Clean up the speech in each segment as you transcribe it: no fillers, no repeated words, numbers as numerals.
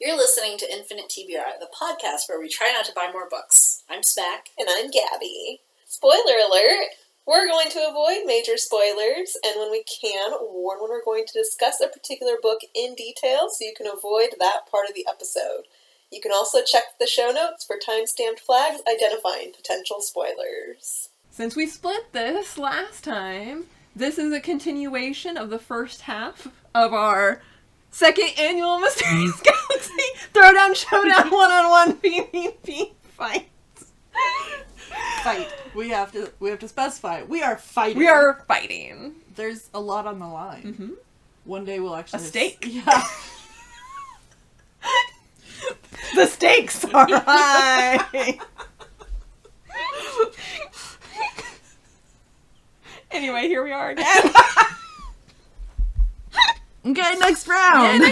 You're listening to Infinite TBR, the podcast where we try not to buy more books. I'm Smack. And I'm Gabi. Spoiler alert! We're going to avoid major spoilers, and when we can, warn when we're going to discuss a particular book in detail so you can avoid that part of the episode. You can also check the show notes for time-stamped flags identifying potential spoilers. Since we split this last time, this is a continuation of the first half of our second annual Mysterious Galaxy Throwdown Showdown one-on-one PvP fight. Fight. We have to specify. We are fighting. We are fighting. There's a lot on the line. Mm-hmm. One day we'll actually... A stake. Yeah. The stakes are high. Anyway, here we are again. Okay, next round.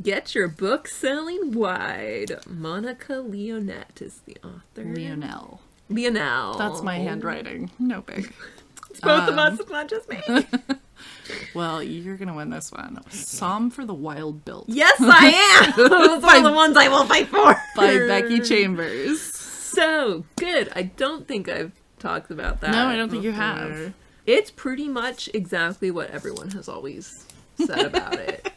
Get your book selling wide. Monica Leonette is the author. Leonelle. Leonelle. That's my handwriting. No big. It's both of us, it's not just me. Well, you're gonna win this one. Psalm for the Wild Built. Yes, I am! Those are the ones I will fight for. By Becky Chambers. So good. I don't think I've talked about that. No, I don't think you before. have. It's pretty much exactly what everyone has always said about it.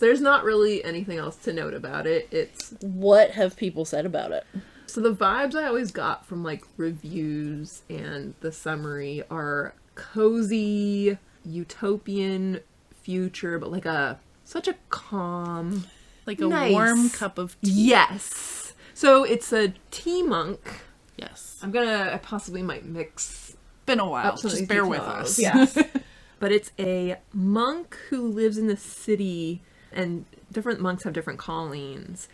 There's not really anything else to note about it. What have people said about it? So the vibes I always got from like reviews and the summary are cozy, utopian future, but like such a calm, Like a nice, warm cup of tea. Yes. So it's a tea monk. Yes. I possibly might mix Been a while. up some of Just these bear with details. us. Yes. But it's a monk who lives in the city, and different monks have different callings.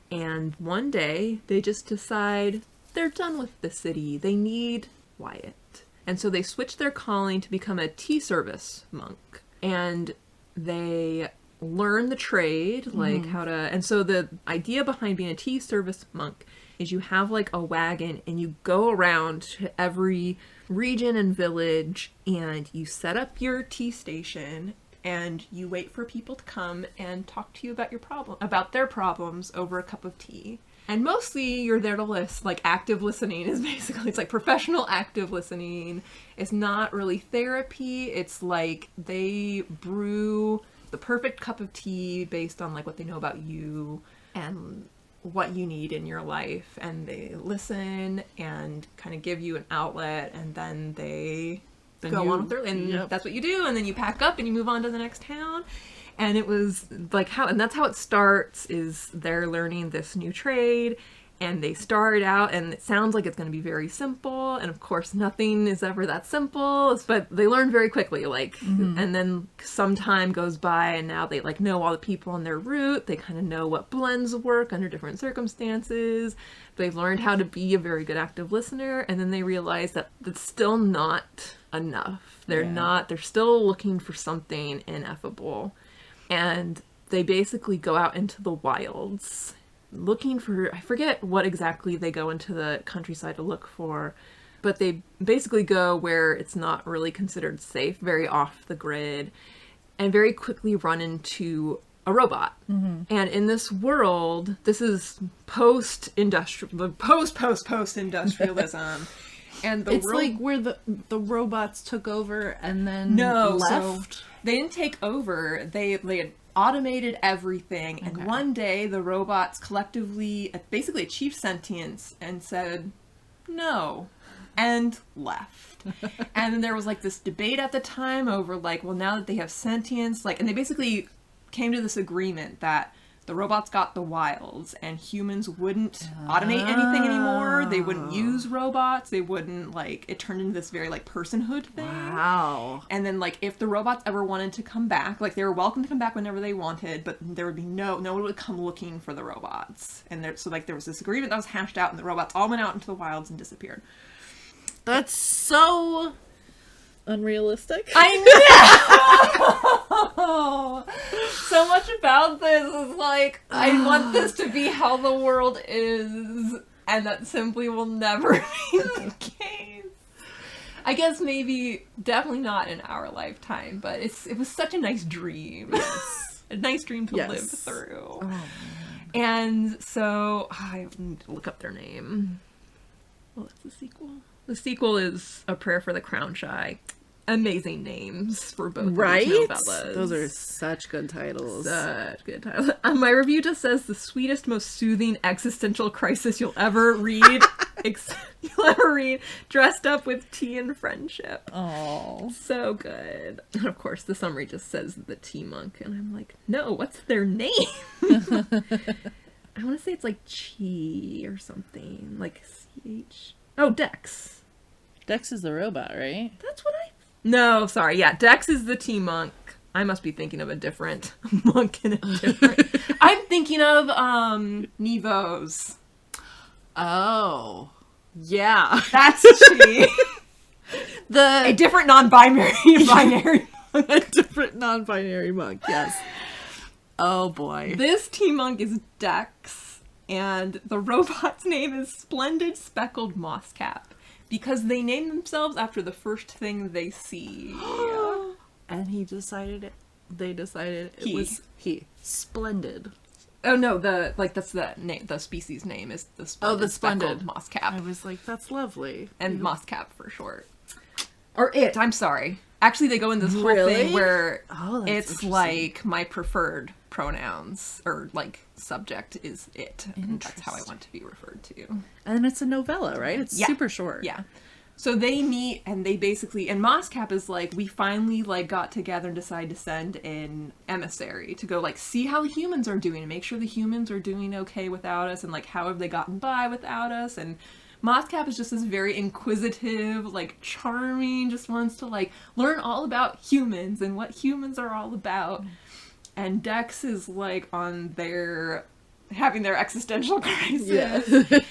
And one day, they just decide they're done with the city. They need quiet. And so they switch their calling to become a tea service monk. And they learn the trade, like how to... And so the idea behind being a tea service monk is you have like a wagon and you go around to every region and village and you set up your tea station and you wait for people to come and talk to you about their problems over a cup of tea. And mostly you're there to listen. Like active listening is basically, it's like professional active listening. It's not really therapy. It's like they brew the perfect cup of tea based on like what they know about you and what you need in your life, and they listen and kind of give you an outlet, and then they go on with their, and that's what you do, and then you pack up and you move on to the next town. And it was like and that's how it starts, is they're learning this new trade, and they start out and it sounds like it's going to be very simple, and of course nothing is ever that simple, but they learn very quickly, like and then some time goes by and now they like know all the people on their route. They kind of know what blends work under different circumstances. They've learned how to be a very good active listener, and then they realize that it's still not enough. They're still looking for something ineffable, and they basically go out into the wilds looking for, I forget what exactly they go into the countryside to look for, but they basically go where it's not really considered safe, very off the grid, and very quickly run into a robot. And in this world, this is post-industrialism, and It's like where the robots took over and then left. So they didn't take over. They had automated everything, and one day the robots collectively basically achieved sentience and said no and left. And then there was like this debate at the time over like, well, now that they have sentience, like, and they basically came to this agreement that the robots got the wilds and humans wouldn't automate anything anymore. They wouldn't use robots. They wouldn't, like, it turned into this very, like, personhood thing. Wow. And then, like, if the robots ever wanted to come back, like, they were welcome to come back whenever they wanted, but there would be no one would come looking for the robots. And so, like, there was this agreement that was hashed out, and the robots all went out into the wilds and disappeared. That's so Unrealistic? I know! So much about this is like, I want this to be how the world is, and that simply will never be the case. I guess maybe, definitely not in our lifetime, but it was such a nice dream. Yes. a nice dream to Yes. live through. Oh, And so I need to look up their name. What's the sequel? The sequel is A Prayer for the Crown Shy. Amazing names for both right? of these novellas. Those are such good titles. Such good titles. My review just says the sweetest, most soothing existential crisis you'll ever read. Dressed up with tea and friendship. Oh. So good. And of course, the summary just says the tea monk, and I'm like, no, what's their name? I want to say it's like Chi or something, like CH. Oh, Dex. Dex is the robot, right? That's what I. No, sorry. Yeah, Dex is the tea monk. I must be thinking of a different monk in a different. I'm thinking of Nevos. Oh. Yeah. That's she. A different non-binary monk. A different non-binary monk, yes. Oh boy. This tea monk is Dex, and the robot's name is Splendid Speckled Mosscap, because they name themselves after the first thing they see. And they decided it He. was he. Splendid. Oh no, that's the name. The species name is the Splendid Splendid. Speckled Mosscap. I was like, that's lovely. And Mosscap for short. Or it, I'm sorry. Actually, they go in this whole thing where Oh, that's it's interesting. like my preferred pronouns, or like subject is it. And that's how I want to be referred to. And it's a novella, right? It's Yeah. super short. Yeah. So they meet, and they basically, and Mosscap is like, we finally like got together and decided to send an emissary to go like see how the humans are doing and make sure the humans are doing okay without us, and like how have they gotten by without us. And Mosscap is just this very inquisitive, like charming, just wants to like learn all about humans and what humans are all about. And Dex is like on having their existential crisis. Yes.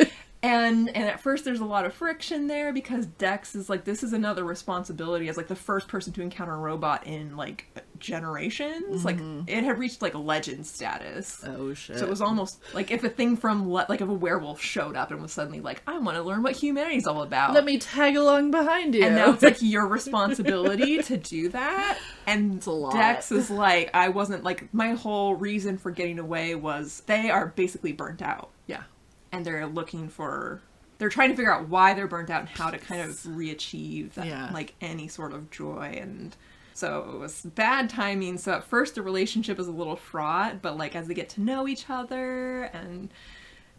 And at first there's a lot of friction there because Dex is like, this is another responsibility as like the first person to encounter a robot in like generations. Like it had reached like legend status. Oh shit. So it was almost like if a thing from like if a werewolf showed up and was suddenly like, I want to learn what humanity's all about. Let me tag along behind you. And now it's like your responsibility to do that. And It's a lot. Dex is like, I wasn't like, my whole reason for getting away was they are basically burnt out. Yeah. And they're they're trying to figure out why they're burnt out and how to kind of re-achieve that, Yeah. like any sort of joy. And so it was bad timing. So at first the relationship is a little fraught, but like as they get to know each other, and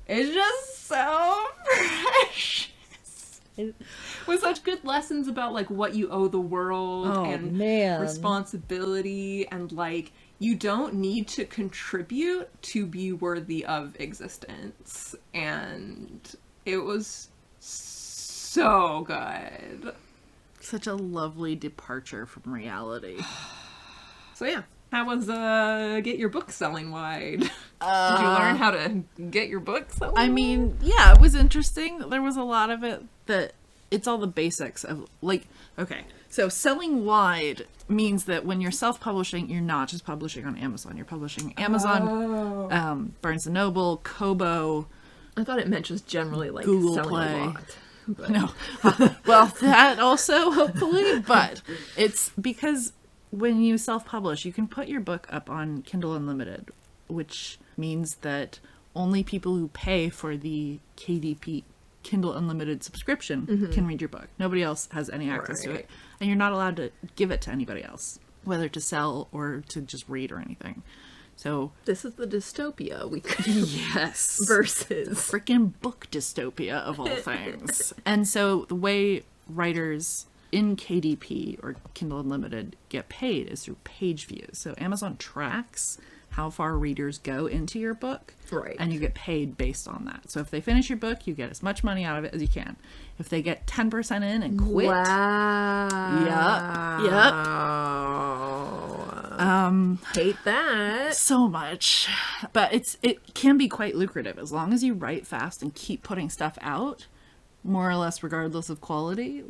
it's just so precious. With such good lessons about like what you owe the world and man. responsibility, and like you don't need to contribute to be worthy of existence. And it was so good. Such a lovely departure from reality. So yeah, how was get your book selling wide? Did you learn how to get your book selling? I mean, yeah, it was interesting. There was a lot of it that it's all the basics of like, okay, so selling wide means that when you're self-publishing, you're not just publishing on Amazon. You're publishing Amazon, Barnes & Noble, Kobo. I thought it meant just generally like Google selling Play. a lot. But No. Well, that also, hopefully, but it's because when you self-publish, you can put your book up on Kindle Unlimited, which means that only people who pay for the KDP, Kindle Unlimited subscription, can read your book. Nobody else has any access to Right. it. And you're not allowed to give it to anybody else, whether to sell or to just read or anything. So, this is the dystopia we yes. versus. Freaking book dystopia of all things. And so the way writers in KDP or Kindle Unlimited get paid is through page views. So Amazon tracks how far readers go into your book. Right. And you get paid based on that. So if they finish your book, you get as much money out of it as you can. If they get 10% in and quit. Wow. Yep. Hate that. So much. But it can be quite lucrative as long as you write fast and keep putting stuff out, more or less regardless of quality.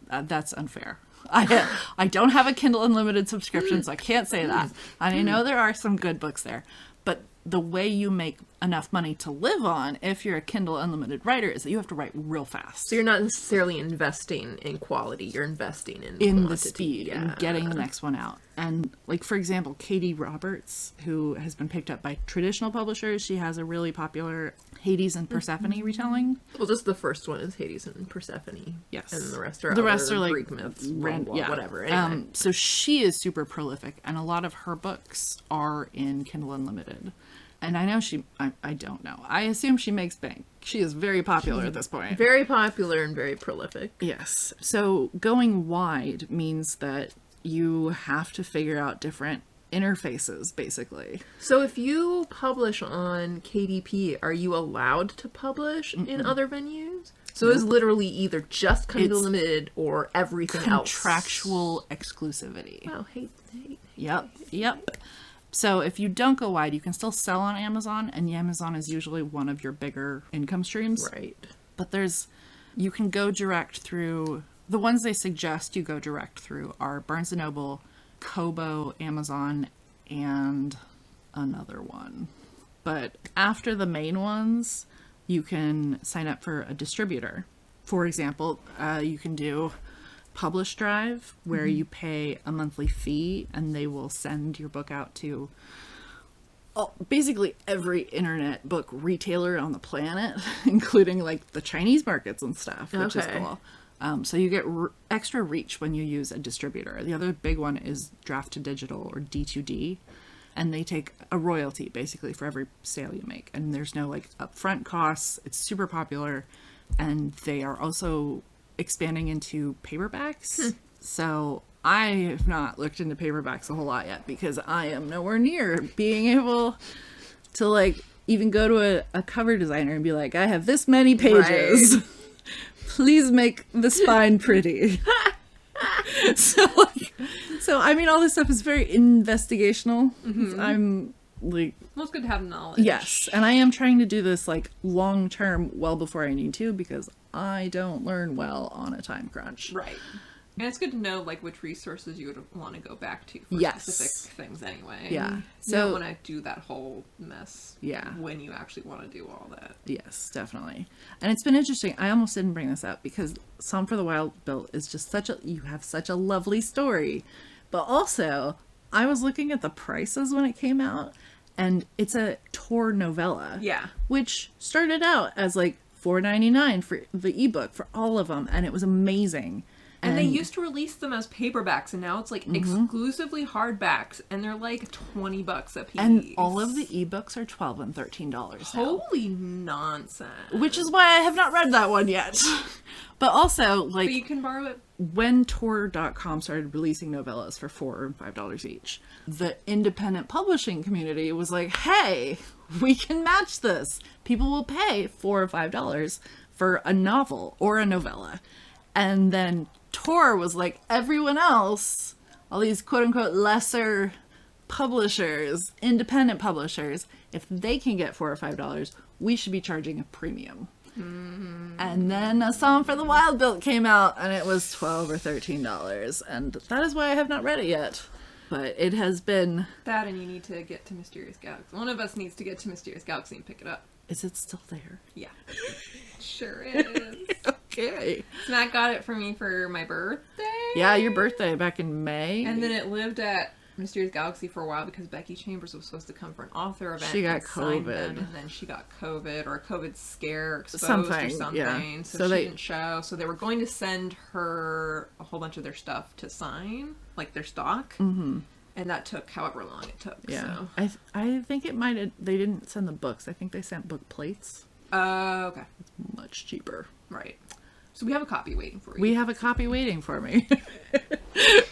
That's unfair. I don't have a Kindle Unlimited subscription, so I can't say that. And I know there are some good books there, But the way you make enough money to live on, if you're a Kindle Unlimited writer, is that you have to write real fast. So you're not necessarily investing in quality, you're investing in the quantity. speed and getting the next one out. And like, for example, Katie Roberts, who has been picked up by traditional publishers, she has a really popular Hades and Persephone retelling. Well, just the first one is Hades and Persephone. Yes. And the rest are like Greek myths, whatever. Anyway. So she is super prolific, and a lot of her books are in Kindle Unlimited. And I know I don't know. I assume she makes bank. She is very popular at this point. Very popular and very prolific. Yes. So going wide means that you have to figure out different interfaces, basically. So if you publish on KDP, are you allowed to publish in other venues? So it's literally either just Kindle Unlimited or everything else. Contractual exclusivity. Wow, Yep. So if you don't go wide, you can still sell on Amazon, and Amazon is usually one of your bigger income streams. Right. But you can go direct through, the ones they suggest you go direct through are Barnes & Noble, Kobo, Amazon, and another one. But after the main ones, you can sign up for a distributor. For example, you can do Publish Drive, where you pay a monthly fee and they will send your book out to basically every internet book retailer on the planet, including like the Chinese markets and stuff, which is cool. So you get extra reach when you use a distributor. The other big one is Draft to Digital, or D2D, and they take a royalty basically for every sale you make, and there's no like upfront costs. It's super popular, and they are also expanding into paperbacks. So I have not looked into paperbacks a whole lot yet, because I am nowhere near being able to like even go to a cover designer and be like, I have this many pages. Right. Please make the spine pretty. So I mean, all this stuff is very investigational. I'm like, well, it's good to have knowledge. Yes, and I am trying to do this like long term, well before I need to, because I don't learn well on a time crunch. Right. And it's good to know like which resources you would want to go back to for specific things anyway. Yeah. So you don't want to do that whole mess. Yeah. When you actually want to do all that. Yes, definitely. And it's been interesting. I almost didn't bring this up because Song for the Wild Built is just you have such a lovely story. But also, I was looking at the prices when it came out, and it's a Tor novella. Yeah. Which started out as like $4.99 for the ebook for all of them, and it was amazing. And they used to release them as paperbacks, and now it's like exclusively hardbacks, and they're like $20 a piece. And all of the ebooks are $12 and $13 Holy nonsense. Which is why I have not read that one yet. But also, like, but you can borrow it. When Tor.com started releasing novellas for $4 and $5 each, the independent publishing community was like, hey, we can match this. People will pay $4 or $5 for a novel or a novella. And then Tor was like, everyone else, all these quote-unquote lesser publishers, independent publishers, if they can get $4 or $5, we should be charging a premium. And then A Song for the Wild Built came out, and it was $12 or $13, and that is why I have not read it yet. But it has been... That, and you need to get to Mysterious Galaxy. One of us needs to get to Mysterious Galaxy and pick it up. Is it still there? Yeah. Sure is. Okay. Matt got it for me for my birthday. Yeah, your birthday back in May. And then it lived at Mysterious Galaxy for a while because Becky Chambers was supposed to come for an author event. She got COVID. Them, and then she got COVID or a COVID scare exposed something, or something. Yeah. So she didn't show. So they were going to send her a whole bunch of their stuff to sign, like their stock. Mm-hmm. And that took however long it took. Yeah. So. I think it might have, they didn't send the books. I think they sent book plates. Okay. It's much cheaper. Right. So we have a copy waiting for you. We have a copy waiting for me.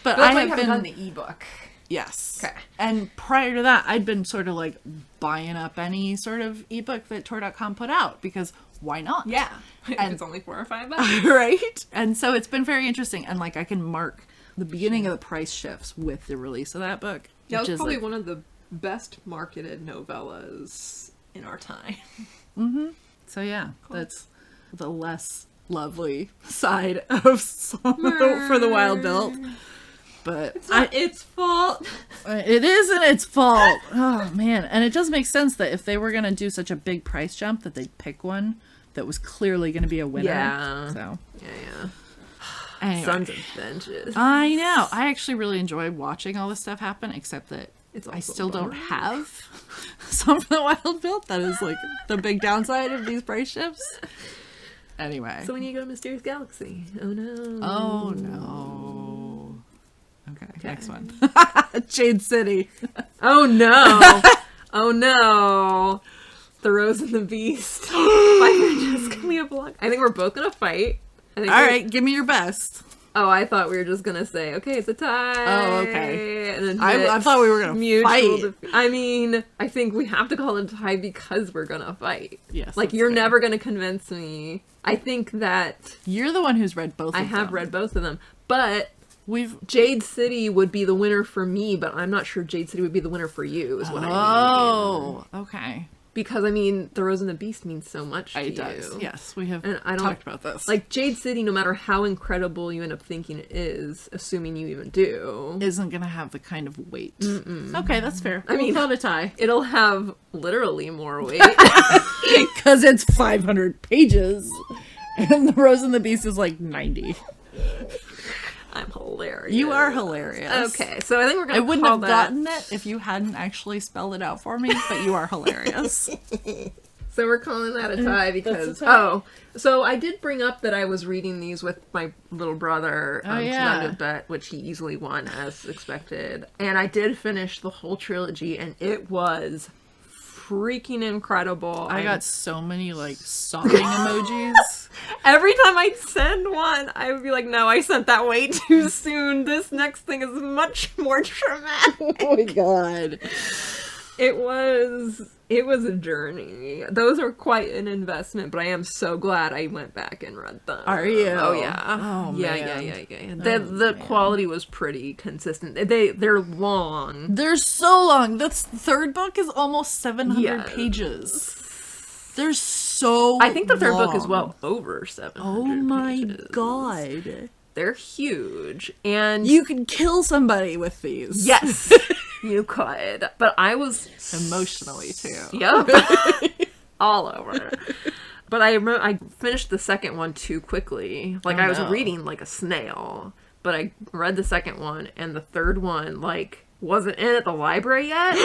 But I haven't been done the ebook. Yes. Okay. And prior to that, I'd been sort of like buying up any sort of ebook that Tor.com put out, because why not? Yeah. And it's only $4 or $5. Right? And so it's been very interesting. And like I can mark the beginning of the price shifts with the release of that book. Yeah, it was probably like, one of the best marketed novellas in our time. Mm-hmm. So yeah, cool. That's the less lovely side of Song for the Wild Built. but It's not its fault. it isn't its fault. Oh man, and it does make sense that if they were gonna do such a big price jump, that they'd pick one that was clearly gonna be a winner. Yeah. So Yeah. anyway. Sons of Vengeance. I know. I actually really enjoy watching all this stuff happen, except that It's I also still don't boring. have some of the wild built. That is like the big downside of these price shifts. Anyway. So when you go to Mysterious Galaxy, oh no. Oh no. Okay, next one. Jade City. Oh no. Oh no. The Rose and the Beast by Francesca Leonelle. I think we're both gonna fight. I think All right, give me your best. Oh, I thought we were just gonna say, okay, it's a tie. Oh, okay. And then I thought we were gonna fight. I mean, I think we have to call it a tie because we're gonna fight. Yes, Like, that's you're fair. never gonna convince me. I think that You're the one who's read both. I of have them. read both of them, but We've. Jade City would be the winner for me, but I'm not sure Jade City would be the winner for you, is what I mean. Oh, okay. Because, I mean, The Rose and the Beast means so much to It you. does. Yes, we have And I don't- talked about this. Like, Jade City, no matter how incredible you end up thinking it is, assuming you even do, isn't gonna have the kind of weight. Okay, that's fair. I mean- we'll call it a tie it'll have literally more weight. because it's 500 pages, and The Rose and the Beast is like 90. I'm hilarious. You are hilarious. Okay, so I think we're gonna I wouldn't call have that. gotten it if you hadn't actually spelled it out for me, but you are hilarious. So we're calling that a tie because a tie. oh, so I did bring up that I was reading these with my little brother yeah. tonight at Bet, which he easily won as expected, and I did finish the whole trilogy, and it was freaking incredible. I got so many like sobbing emojis. every time I'd send one, I would be like, "No, I sent that way too soon. This next thing is much more dramatic." Oh my god. It was a journey. Those are quite an investment, but I am so glad I went back and read them. Are you? Oh yeah. Oh, yeah, man. yeah. The quality was pretty consistent. They're long. They're so long. The third book is almost 700 Yes. pages. They're so I think the third book is long. well over 700 Oh my pages. god. They're huge. And You could kill somebody with these. yes, you could. But I was Emotionally too. Yep. All over. But I finished the second one too quickly. Like, Oh, I was no. reading like a snail. But I read the second one, and the third one, like, wasn't in at the library yet.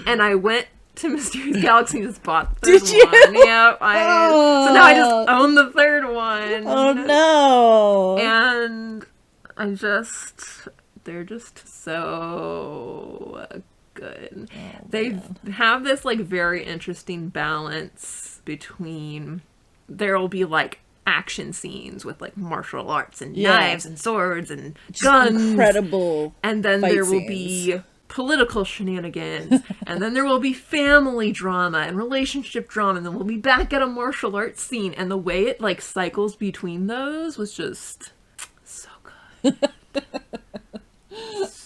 And I went to Mysterious Galaxy and just bought the third Did you? one. Yep. So now I just own the third one. Oh no. And they're just so good. They have this like very interesting balance between there'll be like action scenes with like martial arts and Yeah. knives and swords and Just guns, incredible. and then fight there will scenes. be political shenanigans, and then there will be family drama and relationship drama, and then we'll be back at a martial arts scene, and the way it like cycles between those was just so good.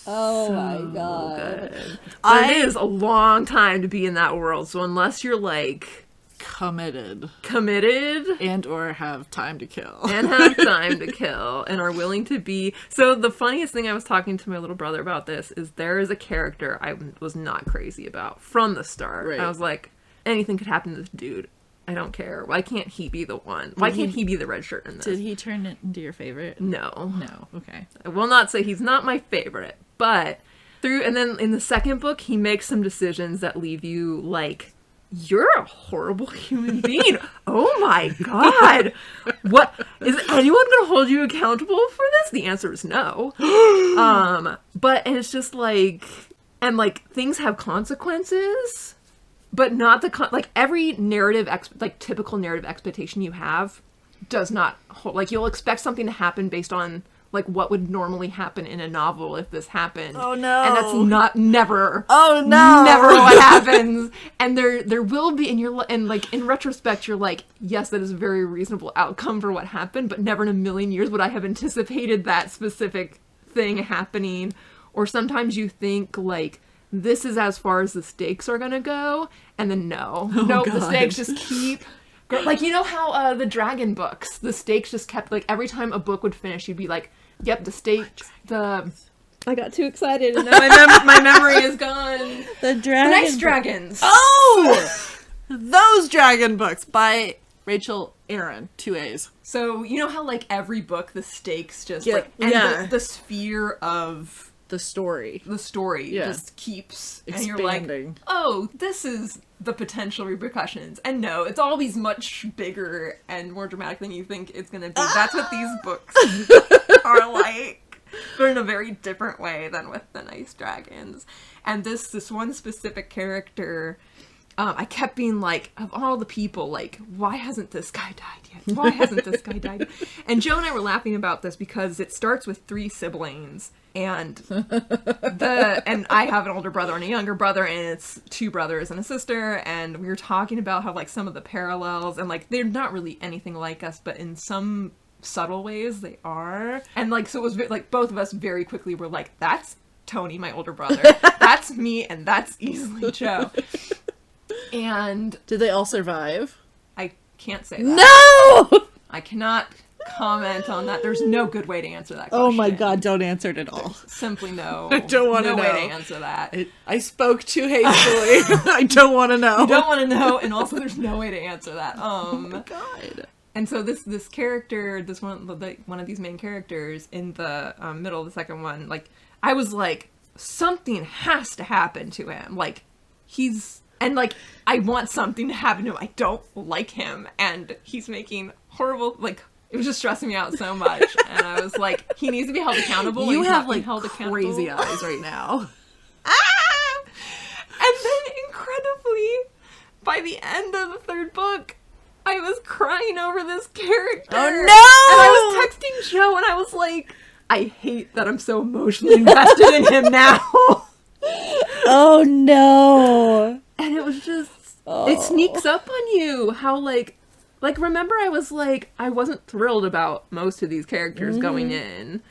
Oh my god. Good. But it is a long time to be in that world, so unless you're like Committed committed or have time to kill. and have time to kill and are willing to be. So the funniest thing, I was talking to my little brother about this, is there is a character I was not crazy about from the start. Right. I was like, anything could happen to this dude. I don't care. Why can't he be the one? Why can't he be the red shirt in this? Did he turn it into your favorite? No. No. Okay. I will not say he's not my favorite, but and then in the second book, he makes some decisions that leave you like, you're a horrible human being. Oh my god. What is anyone gonna hold you accountable for this? The answer is no. But and it's just like, and like things have consequences, but not like every narrative like typical narrative expectation you have does not hold. Like, you'll expect something to happen based on like what would normally happen in a novel if this happened. Oh, no. And that's never. Oh no. Never what happens. And there will be, and like in retrospect, you're like, yes, that is a very reasonable outcome for what happened, but never in a million years would I have anticipated that specific thing happening. Or sometimes you think like, this is as far as the stakes are gonna go, and then nope, the God. stakes just keep. Like, you know how the dragon books, the stakes just kept, like, every time a book would finish, you'd be like, yep, the I got too excited and now my memory is gone. The The dragon. Nice Dragons. Oh! Those dragon books by Rachel Aaron, 2 A's. So, you know how, like, every book, the stakes just, Yeah, like, and yeah. the sphere of The story. the story Yeah. just keeps, and Expanding. you're like, oh, this is the potential repercussions. And no, it's always much bigger and more dramatic than you think it's gonna be. That's what these books are like, but in a very different way than with the Nice Dragons. And this one specific character, I kept being like, of all the people, like, why hasn't this guy died yet? Why hasn't this guy died yet? And Joe and I were laughing about this because it starts with 3 siblings, and and I have an older brother and a younger brother, and it's 2 brothers and a sister, and we were talking about how, like, some of the parallels, and, like, they're not really anything like us, but in some subtle ways they are. And, like, so it was, like, both of us very quickly were like, that's Tony, my older brother. That's me, and that's easily Joe. And Did they all survive? I can't say that. No! I cannot comment on that. There's no good way to answer that question. Oh my god, don't answer it at all. Simply no. I don't wanna no way know. to answer that. I spoke too hastily. I don't want to know. You don't want to know, and also there's no way to answer that. God. And so this character, this one of these main characters in the middle of the second one, like, I was like, something has to happen to him. Like, and, like, I want something to happen to him. I don't like him. And he's making horrible, like, it was just stressing me out so much. And I was like, he needs to be held accountable. You He's have, not being like, held crazy accountable. eyes right now. And then, incredibly, by the end of the 3rd book, I was crying over this character. Oh, no! And I was texting Joe, and I was like, I hate that I'm so emotionally invested in him now. Oh, no. And it was just, it sneaks up on you how, like, remember I was like, I wasn't thrilled about most of these characters going in.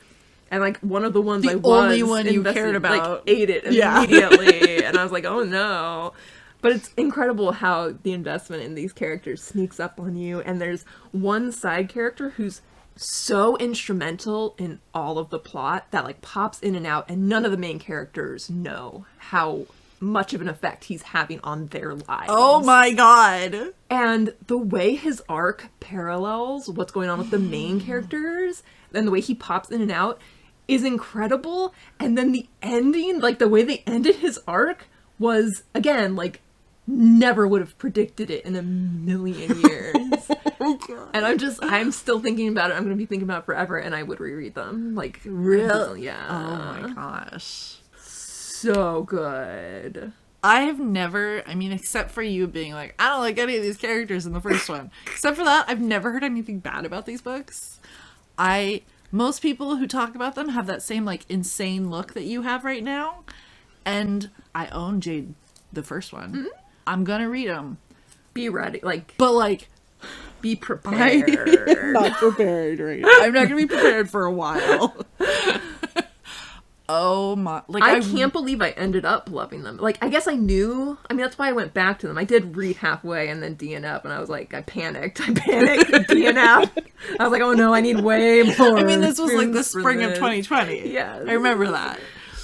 And, like, one of the ones The I was only one you invested, cared about. like, ate it Yeah. immediately. And I was like, oh no. But it's incredible how the investment in these characters sneaks up on you. And there's one side character who's so instrumental in all of the plot that, like, pops in and out, and none of the main characters know how much of an effect he's having on their lives. Oh my god. And the way his arc parallels what's going on with the main characters, and the way he pops in and out, is incredible. And then the ending, like, the way they ended his arc was, again, like, never would have predicted it in a million years. And I'm still thinking about it. I'm going to be thinking about it forever, and I would reread them. Like, Really? Yeah. Oh my gosh. So good. I have never, I mean, except for you being like, I don't like any of these characters in the first one. Except for that, I've never heard anything bad about these books. Most people who talk about them have that same, like, insane look that you have right now. And I own Jade, the first one. Mm-hmm. I'm gonna read them. Be ready. Like, But, like, be prepared. I'm not prepared right now. I'm not gonna be prepared for a while. Oh my, like, I can't believe I ended up loving them. Like, I guess I knew. I mean, that's why I went back to them. I did read halfway and then DNF, and I was like, I panicked, DNF. I was like, oh no, I need way more. I mean, this was like the experience for spring of this. 2020. Yes. I remember that.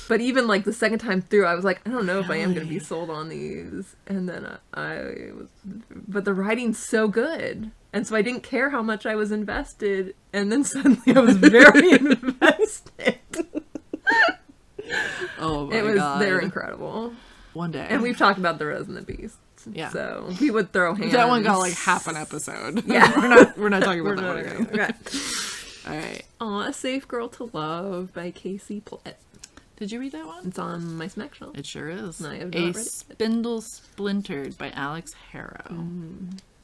But even, like, the second time through, I was like, I don't know if I am going to be sold on these. And then I was... But the writing's so good. And so I didn't care how much I was invested. And then suddenly I was very invested. Oh my god. They're incredible. One day. And we've talked about The Rose and the Beast. Yeah. So we would throw hands. That one got like half an episode. Yeah. we're not talking about that one again. Okay. Alright. Aw, A Safe Girl to Love by Casey Platt. Did you read that one? It's on my Smack shelf. It sure is. No, I have not A read it. Spindle Splintered by Alex Harrow.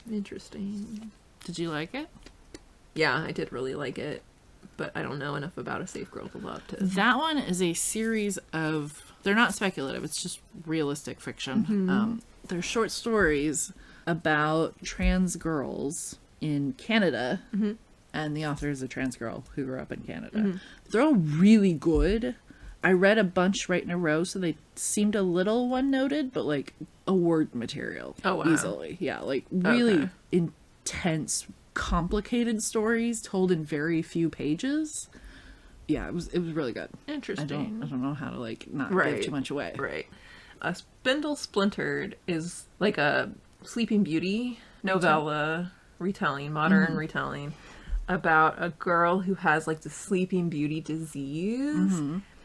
Interesting. Did you like it? Yeah, I did really like it. But I don't know enough about A Safe Girl to Love to... That one is a series of... They're not speculative. It's just realistic fiction. Mm-hmm. They're short stories about trans girls in Canada. Mm-hmm. And the author is a trans girl who grew up in Canada. They're all really good. I read a bunch right in a row, so they seemed a little one-noted, but, like, award material. Oh, wow. Easily. Yeah, like, really Okay. intense, complicated stories told in very few pages. yeah, it was really good. Interesting. I don't know how to like not Right. give too much away. Right. Spindle Splintered is like a Sleeping Beauty novella retelling, modern retelling, about a girl who has like the Sleeping Beauty disease,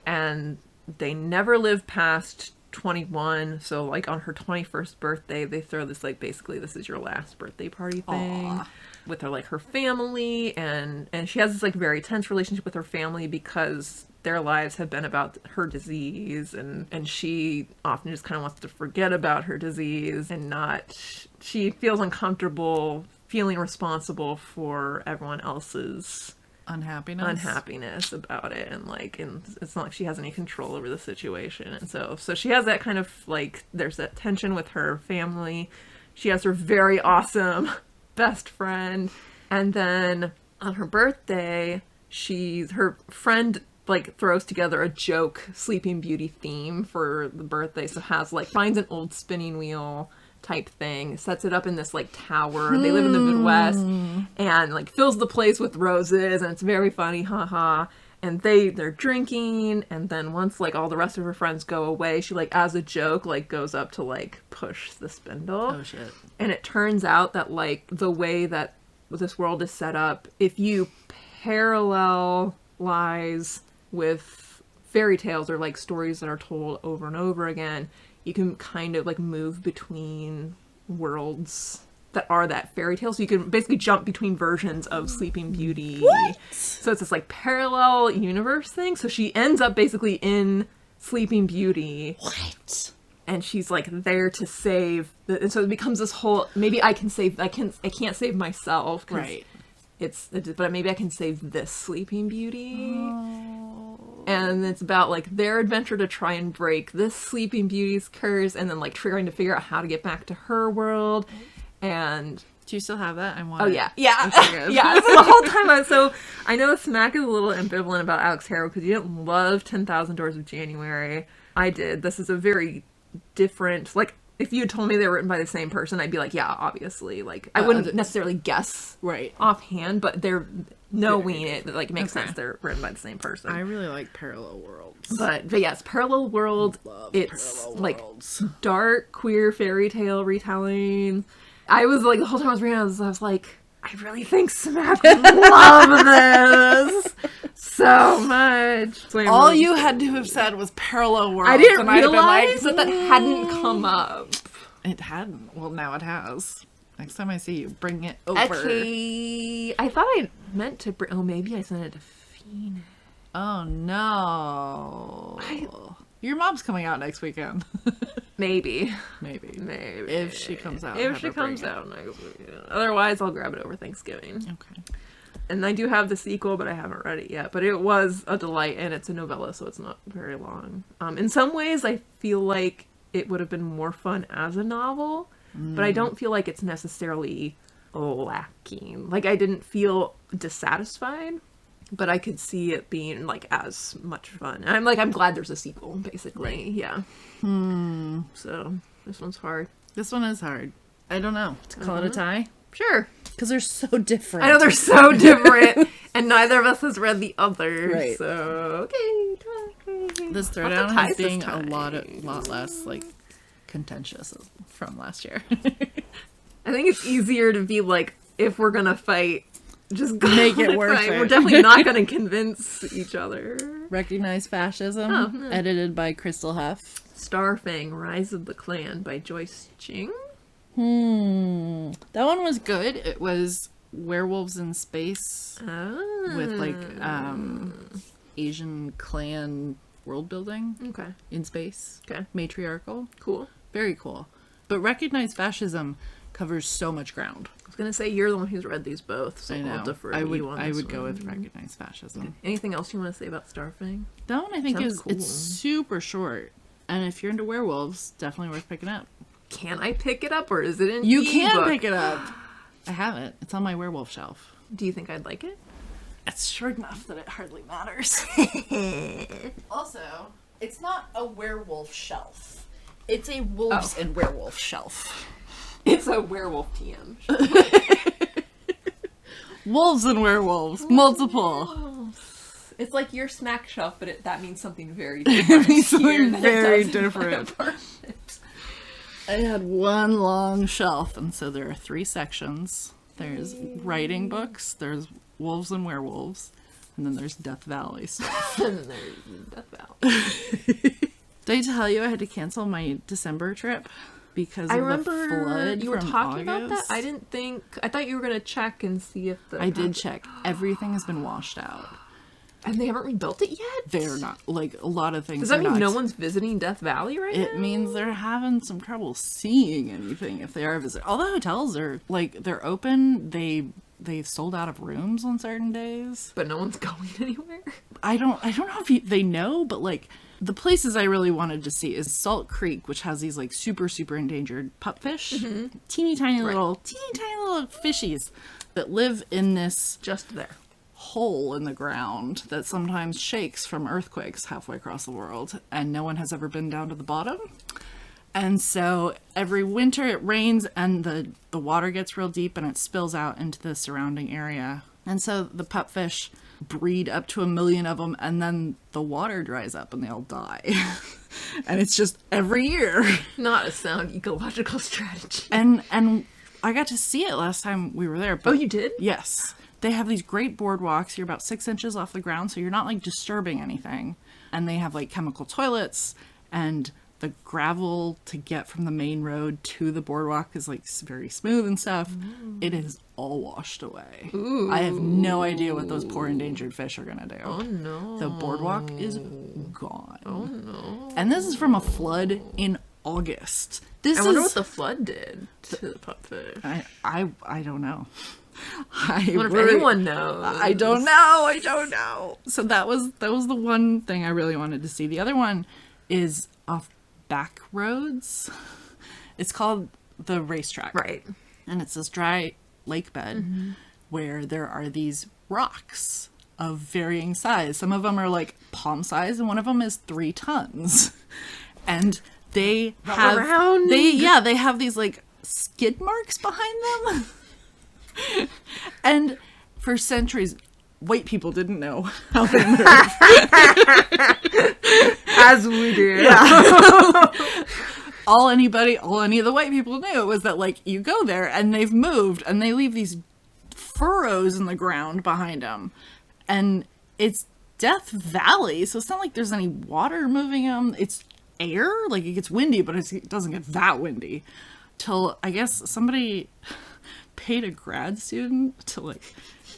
and they never live past 21. So like on her 21st birthday, they throw this like basically this is your last birthday party thing. Aww. With her like her family, and she has this like very tense relationship with her family because their lives have been about her disease, and she often just kind of wants to forget about her disease and not, she feels uncomfortable feeling responsible for everyone else's unhappiness about it, and it's not like she has any control over the situation, and so she has that kind of like, there's that tension with her family. She has her very awesome best friend, and then on her birthday her friend like throws together a joke Sleeping Beauty theme for the birthday, so finds an old spinning wheel type thing, sets it up in this like tower. They live in the Midwest, and like fills the place with roses, and it's very funny, haha. And they're drinking, and then once like all the rest of her friends go away, she like as a joke like goes up to like push the spindle. Oh shit. And it turns out that like the way that this world is set up, if you parallelize with fairy tales or like stories that are told over and over again, you can kind of like move between worlds that are that fairy tale. So you can basically jump between versions of Sleeping Beauty. What? So it's this like parallel universe thing. So she ends up basically in Sleeping Beauty. What? And she's like there to save and so it becomes this whole, maybe I can't save myself. Right. But maybe I can save this Sleeping Beauty. Oh. And it's about like their adventure to try and break this Sleeping Beauty's curse, and then like trying to figure out how to get back to her world. And do you still have that? I want. Oh it. yeah. Okay, Yeah. So the whole time so I know Smack is a little ambivalent about Alex Harrow because you didn't love 10,000 Doors of January. I did. This is a very different, like, if you had told me they were written by the same person, I'd be like, yeah, obviously. Like, I wouldn't necessarily guess offhand, but they're knowing it, like, makes sense they're written by the same person. I really like Parallel Worlds. But yes, Parallel World, it's Parallel like Worlds. Dark, queer fairy tale retelling. I was like, the whole time I was reading, I was like, I really think Smack would love this so much. So all you had to have said was Parallel Worlds. I didn't and realize that hadn't come up. It hadn't. Well, now it has. Next time I see you, bring it over. Okay. I thought I meant to bring... Oh, maybe I sent it to Phoenix. Oh, no. Your mom's coming out next weekend. Maybe. If she comes out. If she comes out next weekend. Otherwise, I'll grab it over Thanksgiving. Okay. And I do have the sequel, but I haven't read it yet. But it was a delight, and it's a novella, so it's not very long. In some ways, I feel like it would have been more fun as a novel, but I don't feel like it's necessarily lacking. Like, I didn't feel dissatisfied, but I could see it being, like, as much fun. And I'm glad there's a sequel, basically. Yeah. So, this one's hard. This one is hard. I don't know. To call it a tie? Sure. Because they're so different. I know they're so different, and neither of us has read the other. Right. So, okay. This Throwdown has being a lot less, like, contentious from last year. I think it's easier to be like, if we're gonna fight, just make it worth it. We're definitely not gonna convince each other. Recognize Fascism, edited by Crystal Huff. Starfang, Rise of the Clan by Joyce Ching. That one was good. It was werewolves in space with like Asian clan world building. Okay. In space. Okay. Matriarchal. Cool. Very cool. But Recognize Fascism covers so much ground. I was gonna say you're the one who's read these both, so I know. I'll defer I would one. go with Recognize Fascism. Okay. Anything else you want to say about Starfang? That one I think Sounds cool. it's super short. And if you're into werewolves, definitely worth picking up. Can I pick it up, or is it in You ebook? can pick it up. I have it. It's on my werewolf shelf. Do you think I'd like it? It's short enough that it hardly matters. Also, it's not a werewolf shelf. It's a wolves and werewolf shelf. It's a werewolf TM. Wolves and werewolves. Multiple. It's like your snack shelf, but that means something very different. It means something here than it very does in my different. apartment. I had one long shelf, and so there are 3 sections. There's writing books, there's wolves and werewolves, and then there's Death Valley stuff. And then there's Death Valley. Did I tell you I had to cancel my December trip because I of remember the flood you were from talking August? about that. I thought you were going to check and see if I did check. Everything has been washed out. And they haven't rebuilt it yet? They're not, like, a lot of things. Does that are mean not. no one's visiting Death Valley right now? It means they're having some trouble seeing anything if they are visiting. All the hotels are, like, they're open. They've sold out of rooms on certain days. But no one's going anywhere? I don't know if they know, but, like, the places I really wanted to see is Salt Creek, which has these, like, super, super endangered pupfish. Mm-hmm. Teeny tiny little fishies that live in this Just there. hole in the ground that sometimes shakes from earthquakes halfway across the world, and no one has ever been down to the bottom. And so every winter it rains and the water gets real deep and it spills out into the surrounding area. And so the pupfish breed up to 1 million of them, and then the water dries up and they all die. And it's just every year. Not a sound ecological strategy. And I got to see it last time we were there. But Oh, you did? yes. They have these great boardwalks. You're about 6 inches off the ground, so you're not, like, disturbing anything. And they have, like, chemical toilets, and the gravel to get from the main road to the boardwalk is, like, very smooth and stuff. Ooh. It is all washed away. Ooh. I have no idea what those poor endangered fish are gonna do. Oh, no. The boardwalk is gone. Oh, no. And this is from a flood in August. I wonder what the flood did to the pupfish. I don't know. I wonder if anyone knows. I don't know. So that was the one thing I really wanted to see. The other one is off back roads. It's called the racetrack. Right. And it's this dry lake bed where there are these rocks of varying size. Some of them are like palm size and one of them is 3 tons. And they have these like skid marks behind them. And for centuries, white people didn't know how they moved. As we do. Yeah. all any of the white people knew was that, like, you go there and they've moved and they leave these furrows in the ground behind them. And it's Death Valley, so it's not like there's any water moving them. It's air, like, it gets windy, but it doesn't get that windy. Till, I guess, somebody paid a grad student to, like,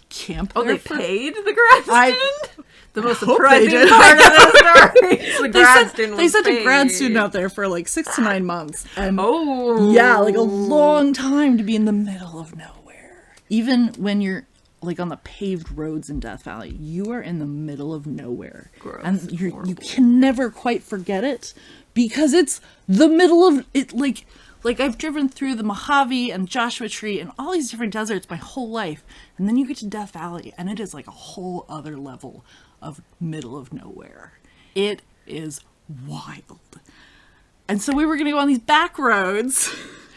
camp there. Oh, they paid the grad student? The most surprising did. part of the story is the grad student They was sent a grad paid. student out there for like 6 to 9 months. And Oh. yeah, like a long time to be in the middle of nowhere. Even when you're like on the paved roads in Death Valley, you are in the middle of nowhere. Gross. And you can never quite forget it because it's the middle of it. Like I've driven through the Mojave and Joshua Tree and all these different deserts my whole life. And then you get to Death Valley and it is like a whole other level of middle of nowhere. It is wild. And so we were going to go on these back roads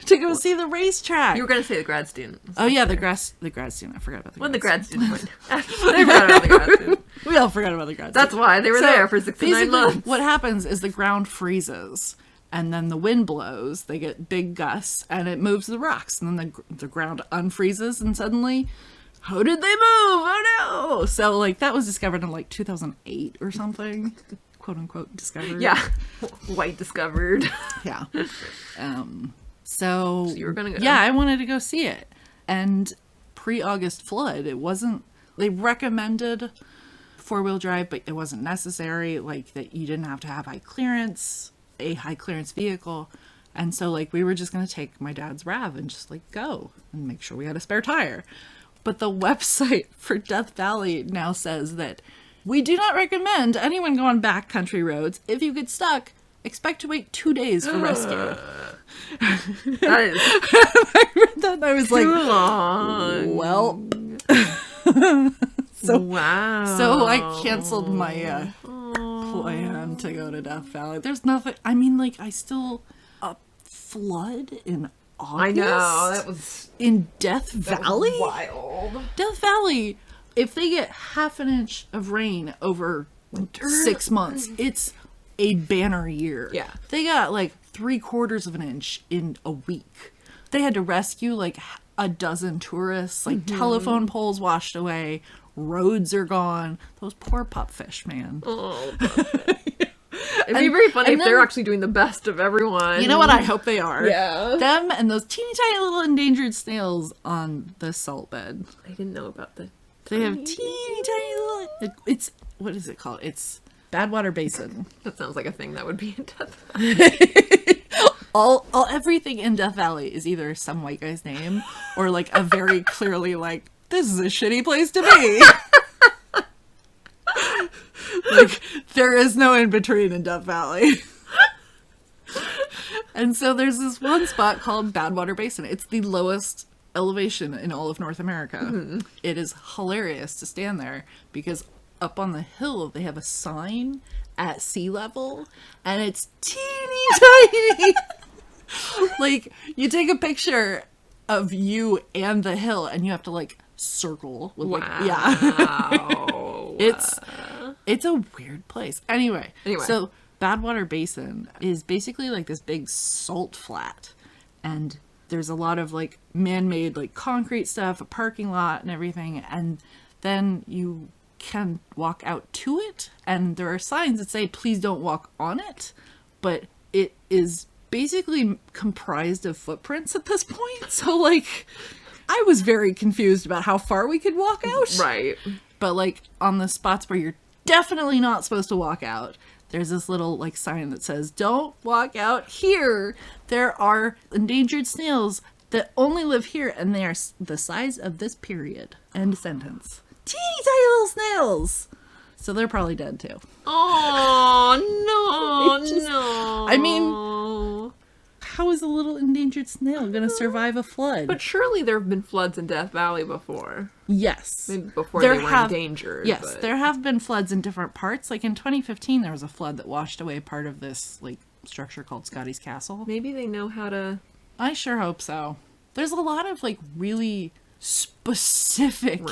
to go see the racetrack. You were going to say the grad student. Oh yeah, the grad student. I forgot about the When grad the grad student went. They forgot about the grad student. We all forgot about the grad That's student. why they were there for 6 to 9 basically, months. what happens is the ground freezes and then the wind blows. They get big gusts and it moves the rocks. And then the ground unfreezes and suddenly, how did they move? Oh no! So like that was discovered in like 2008 or something. Quote unquote discovered. Yeah. White discovered. Yeah. So you were gonna go. Yeah, I wanted to go see it. And pre-August flood, it wasn't, they recommended 4-wheel drive, but it wasn't necessary. Like that you didn't have to have a high clearance vehicle. And so like we were just going to take my dad's RAV and just like go and make sure we had a spare tire. But the website for Death Valley now says that we do not recommend anyone go on backcountry roads. If you get stuck, expect to wait 2 days for rescue. That is I read that and I was like, too long. well. Wow. So I canceled my plan to go to Death Valley. There's nothing, I mean, like, a flood in August? I know. That was in Death Valley? wild. Death Valley if they get half an inch of rain over 6 months, it's a banner year. Yeah. They got like 3/4 of an inch in a week. They had to rescue like a dozen tourists, like telephone poles washed away, roads are gone. Those poor pupfish, man. Oh, it'd be very funny if they're actually doing the best of everyone. You know what? I hope they are. Yeah. Them and those teeny tiny little endangered snails on the salt bed. I didn't know about the. They have teeny tiny little. It's what is it called? It's Badwater Basin. That sounds like a thing that would be in Death Valley. Everything in Death Valley is either some white guy's name or like a very clearly like, this is a shitty place to be. Like, there is no in between in Death Valley. And so there's this one spot called Badwater Basin. It's the lowest elevation in all of North America. It is hilarious to stand there because up on the hill they have a sign at sea level and it's teeny tiny. Like, you take a picture of you and the hill and you have to like circle with like, Wow. it's a weird place. Anyway, so Badwater Basin is basically like this big salt flat, and there's a lot of like man-made like concrete stuff, a parking lot and everything, and then you can walk out to it, and there are signs that say please don't walk on it, but it is basically comprised of footprints at this point. So like, I was very confused about how far we could walk out. Right. But like on the spots where you're definitely not supposed to walk out, there's this little like sign that says, don't walk out here. There are endangered snails that only live here and they are the size of this period. End sentence. Teeny tiny little snails. So they're probably dead too. Oh, no. I mean, how is a little endangered snail going to survive a flood? But surely there have been floods in Death Valley before. Yes. Maybe before they were endangered. Yes, but... there have been floods in different parts. Like in 2015, there was a flood that washed away part of this like structure called Scotty's Castle. Maybe they know how to... I sure hope so. There's a lot of like really specific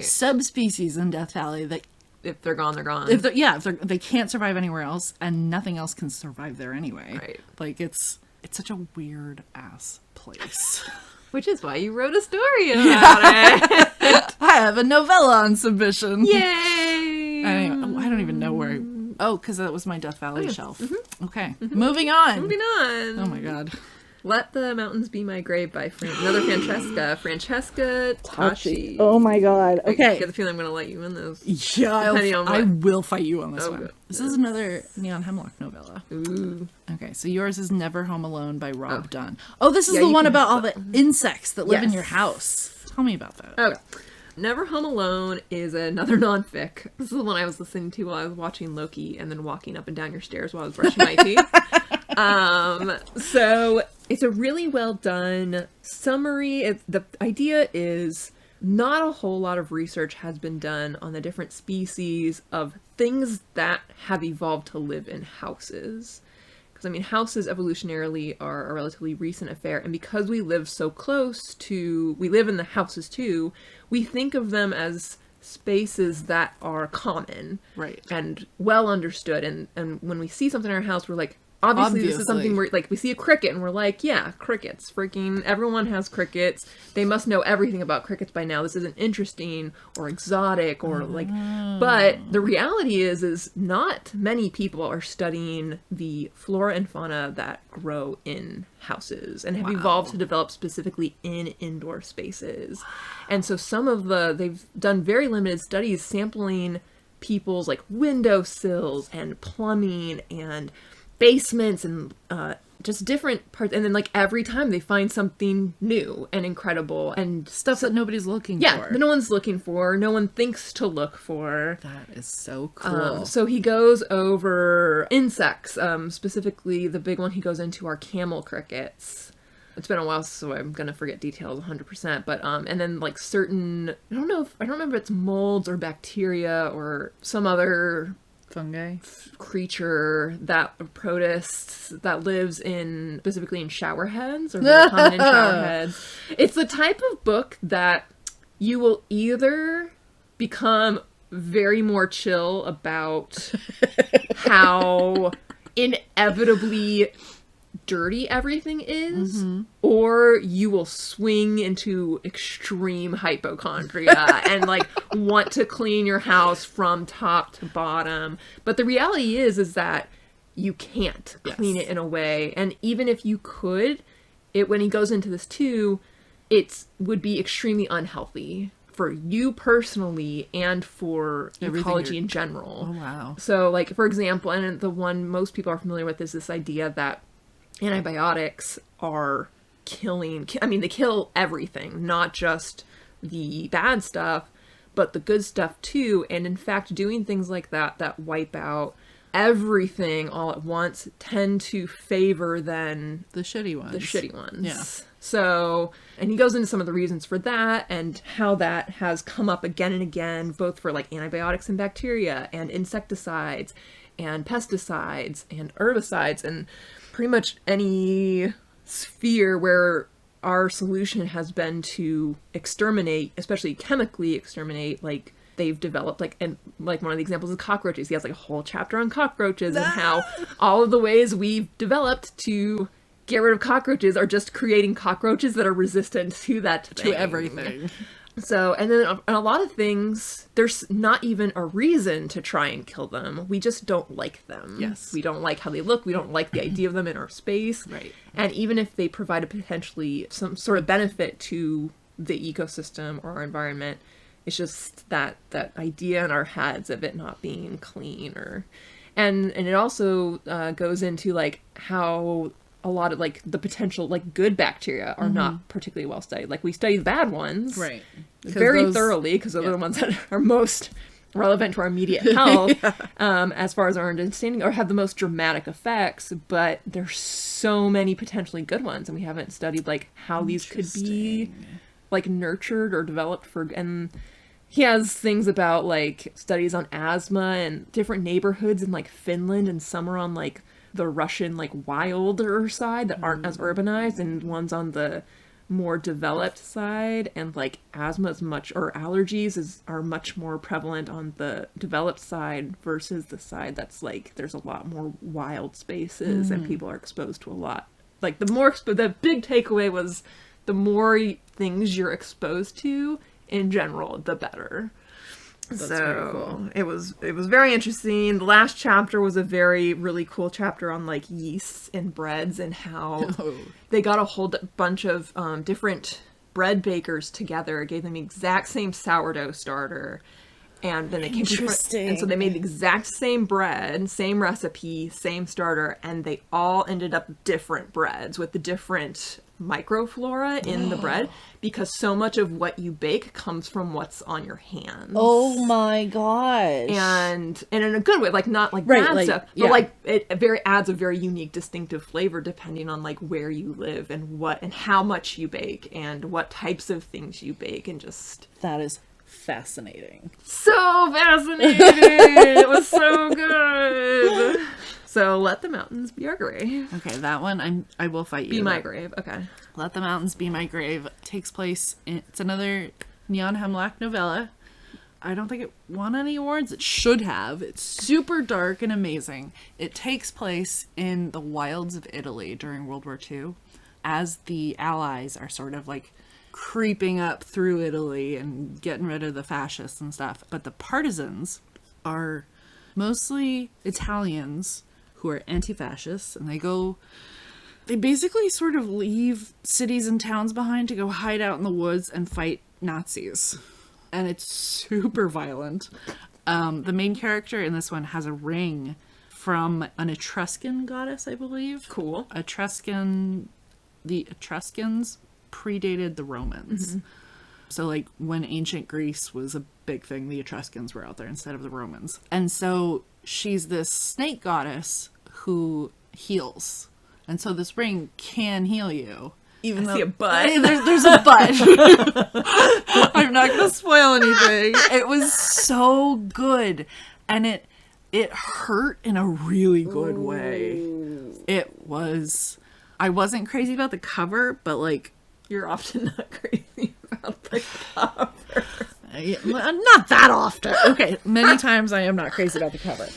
subspecies in Death Valley that if they're gone, they're gone. If they can't survive anywhere else, and nothing else can survive there anyway. Right. Like it's such a weird ass place. Which is why you wrote a story about it. I have a novella on submission. Yay! Anyway, I don't even know where. Because that was my Death Valley shelf. Mm-hmm. Okay, moving on. Moving on. Oh my god. Let the Mountains Be My Grave by another Francesca Tachi. Oh my god. Okay. I get the feeling I'm going to let you in this. Yeah, I will fight you on this one. Good. This is another Neon Hemlock novella. Ooh. Okay, so yours is Never Home Alone by Rob Dunn. Oh, this is the one about all the insects that live in your house. Tell me about that. Okay. Never Home Alone is another nonfic. This is the one I was listening to while I was watching Loki and then walking up and down your stairs while I was brushing my teeth. So it's a really well done summary. The idea is not a whole lot of research has been done on the different species of things that have evolved to live in houses. Because, I mean, houses evolutionarily are a relatively recent affair, and because we live so close to, we live in the houses too, we think of them as spaces that are common. Right. And well understood, and when we see something in our house, we're like, obviously this is something where, like, we see a cricket and we're like, yeah, crickets, freaking everyone has crickets, they must know everything about crickets by now, this isn't interesting or exotic or like, but the reality is not many people are studying the flora and fauna that grow in houses and have evolved to develop specifically in indoor spaces. And so they've done very limited studies sampling people's like windowsills and plumbing and basements and just different parts, and then like every time they find something new and incredible and stuff that nobody's looking for. That no one's looking for, no one thinks to look for. That is so cool. So he goes over insects, specifically the big one he goes into are camel crickets. It's been a while, so I'm gonna forget details 100%. But and then like certain, I don't remember if it's molds or bacteria or some other fungi creature that protists that lives specifically in shower heads or very common in shower heads. It's the type of book that you will either become very more chill about how inevitably dirty everything is, or you will swing into extreme hypochondria and like want to clean your house from top to bottom. But the reality is that you can't clean it in a way, and even if you could, it when he goes into this too, it would be extremely unhealthy for you personally and for ecology in general. Oh, wow. So, like, for example, and the one most people are familiar with is this idea that antibiotics are they kill everything, not just the bad stuff, but the good stuff too. And in fact, doing things like that wipe out everything all at once tend to favor then The shitty ones. Yeah. So, and he goes into some of the reasons for that and how that has come up again and again, both for like antibiotics and bacteria and insecticides and pesticides and herbicides and pretty much any sphere where our solution has been to exterminate, especially chemically exterminate, like they've developed, like, and like one of the examples is cockroaches. He has like a whole chapter on cockroaches and how all of the ways we've developed to get rid of cockroaches are just creating cockroaches that are resistant to that thing. To everything. So, and then on a lot of things, there's not even a reason to try and kill them. We just don't like them. Yes. We don't like how they look. We don't like the idea of them in our space. Right. And even if they provide a potentially some sort of benefit to the ecosystem or our environment, it's just that idea in our heads of it not being clean and it also goes into like how a lot of like the potential like good bacteria are not particularly well studied. Like we study the bad ones very thoroughly because those are the ones that are most relevant to our immediate health as far as our understanding or have the most dramatic effects, but there's so many potentially good ones and we haven't studied like how these could be like nurtured or developed and he has things about like studies on asthma and different neighborhoods in like Finland and some are on like the Russian like wilder side that aren't as urbanized and ones on the more developed side, and like asthma is much or allergies are much more prevalent on the developed side versus the side that's like there's a lot more wild spaces and people are exposed to a lot. Like the big takeaway was the more things you're exposed to in general, the better. That's so very cool. it was very interesting. The last chapter was a really cool chapter on like yeasts and breads and how they got a whole bunch of different bread bakers together, gave them the exact same sourdough starter, and then they came and so they made the exact same bread, same recipe, same starter, and they all ended up different breads with the different microflora in the bread because so much of what you bake comes from what's on your hands. Oh my gosh. And in a good way, like not like bad stuff, but like it adds a very unique distinctive flavor depending on like where you live and what and how much you bake and what types of things you bake and just That is fascinating. so fascinating. It was so good. So let the mountains be our grave. Okay, that one I will fight you. Be my grave. Okay. Let the Mountains Be My Grave takes place it's another Neon Hemlock novella. I don't think it won any awards. It should have. It's super dark and amazing. It takes place in the wilds of Italy during World War II as the Allies are sort of like creeping up through Italy and getting rid of the fascists and stuff. But the partisans are mostly Italians who are anti-fascists, and they basically sort of leave cities and towns behind to go hide out in the woods and fight Nazis. And it's super violent. The main character in this one has a ring from an Etruscan goddess, I believe. Cool. The Etruscans predated the Romans. So like when ancient Greece was a big thing, the Etruscans were out there instead of the Romans. And so she's this snake goddess who heals. And so this ring can heal you. Even though see a but. There's a but. I'm not going to spoil anything. It was so good. And it hurt in a really good way. It was... I wasn't crazy about the cover, but like... You're often not crazy about the cover. Not that often. Okay, many times I am not crazy about the cover.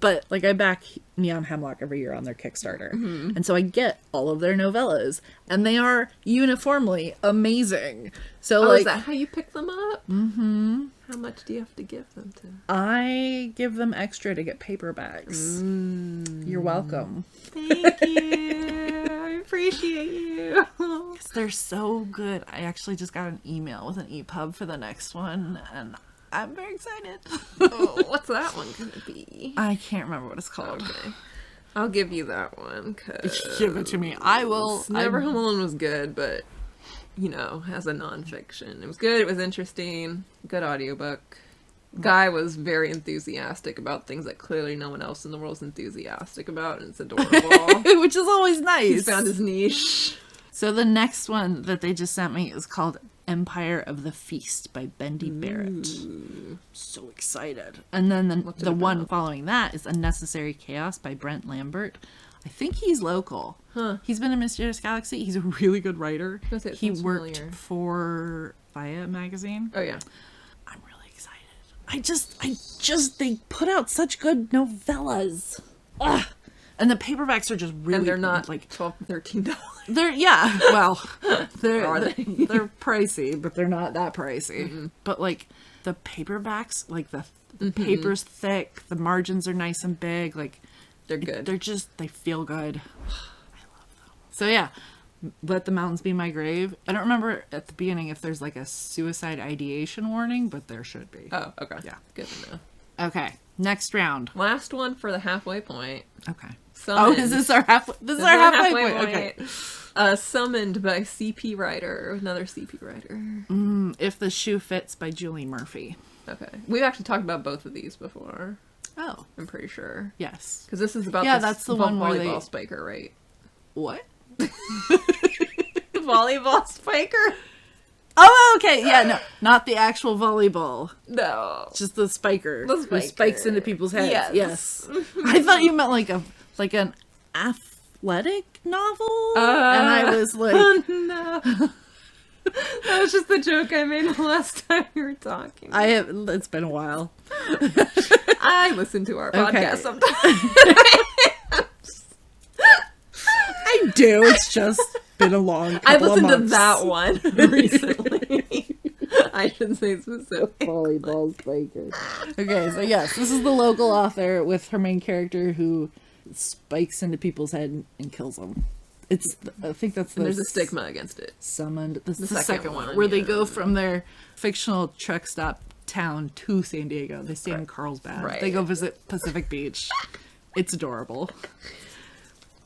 But, like, I back Neon Hemlock every year on their Kickstarter. Mm-hmm. And so I get all of their novellas. And they are uniformly amazing. So, like... is that how you pick them up? Mm-hmm. How much do you have to give them to? I give them extra to get paperbacks. You're welcome. Thank you. I appreciate you. Because they're so good. I actually just got an email with an EPUB for the next one. And I'm very excited. Oh, what's that one gonna be? I can't remember what it's called. Okay. I'll give you that one. Give it to me. I will. Never Home Alone was good, but, you know, as a nonfiction. It was good. It was interesting. Good audiobook. Guy was very enthusiastic about things that clearly no one else in the world is enthusiastic about, and it's adorable. Which is always nice. He's found his niche. So the next one that they just sent me is called Empire of the Feast by Bendy Barrett. So excited. And then the one following that is Unnecessary Chaos by Brent Lambert. I think he's local. Huh. He's been in Mysterious Galaxy. He's a really good writer. He worked familiar. for Faya magazine. Oh, yeah. I'm really excited. They put out such good novellas. Ugh. And the paperbacks are just really... And they're not like $12, $13. They're they're pricey, but they're not that pricey. Mm-hmm. But like the paperbacks, like the paper's thick, the margins are nice and big, like they're good. They feel good. I love them. So yeah, Let the Mountains Be My Grave. I don't remember at the beginning if there's like a suicide ideation warning, but there should be. Oh, okay. Yeah. Good to know. Okay. Next round. Last one for the halfway point. Okay. Summoned. Oh, is this our halfway? This is our halfway point. Okay. Summoned by CP writer, another CP writer. If the Shoe Fits by Julie Murphy. Okay. We've actually talked about both of these before. Oh. I'm pretty sure. Yes. Because this is about that's the one where volleyball spiker, right? What? Volleyball spiker? Oh, okay. Yeah, no. Not the actual volleyball. No. Just the spiker. The spiker. Who spikes into people's heads. Yes. I thought you meant like an athletic novel. And I was like... no. That was just the joke I made the last time we were talking. It's been a while. I listen to our podcast sometimes. I do. It's just been a long couple I've listened of to months. that one recently. I should say specific. Volleyball spiker. Okay, so yes, this is the local author with her main character who spikes into people's head and kills them. I think that's the... And there's a stigma against it. Summoned. This is the second second one. one, Where they yeah. go from their fictional truck stop town to San Diego. They stay in Carlsbad. Right. They go visit Pacific Beach. It's adorable.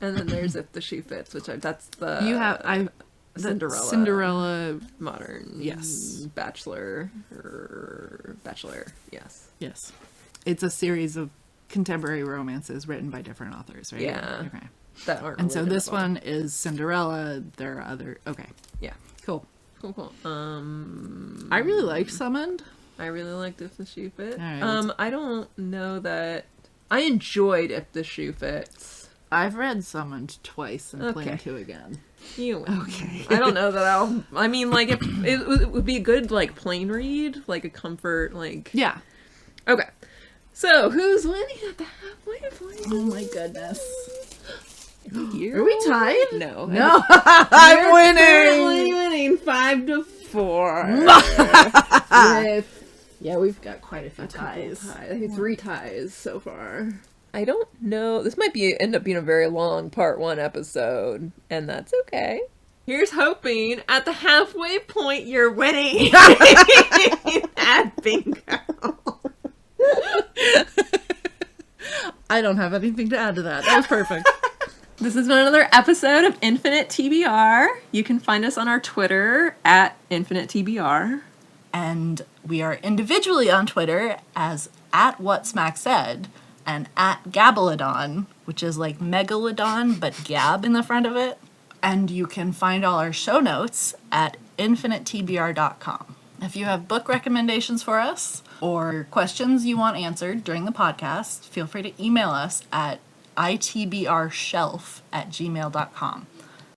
And then there's If the Shoe Fits, that's the... You have... Cinderella modern. Yes. Bachelor. Yes. Yes. It's a series of contemporary romances written by different authors, right? Yeah. Okay. That aren't And so really this difficult. one is Cinderella. There are other... Okay. Yeah. Cool. Cool. I really liked Summoned. I really liked If the Shoe Fits. All right, I don't know that... I enjoyed If the Shoe Fits. I've read Summoned twice and Okay. plan to again. You win. Okay. I don't know that I mean, like, if it would be a good, like, plain read, like a comfort, like... Yeah. Okay. So, who's winning at the halfway point? Oh my goodness. Are we tied? No. No. I'm Currently winning. winning 5-4. Yeah, we've got quite a few ties. I think 3 ties so far. I don't know. This might end up being a very long part 1 episode, and that's okay. Here's hoping at the halfway point you're winning. At bingo. I don't have anything to add to that. That was perfect. This has been another episode of Infinite TBR. You can find us on our Twitter at Infinite TBR. And we are individually on Twitter as @WhatSmackSaid and @Gabalodon, which is like Megalodon, but Gab in the front of it. And you can find all our show notes at infiniteTBR.com. If you have book recommendations for us or questions you want answered during the podcast, feel free to email us at itbrshelf@gmail.com.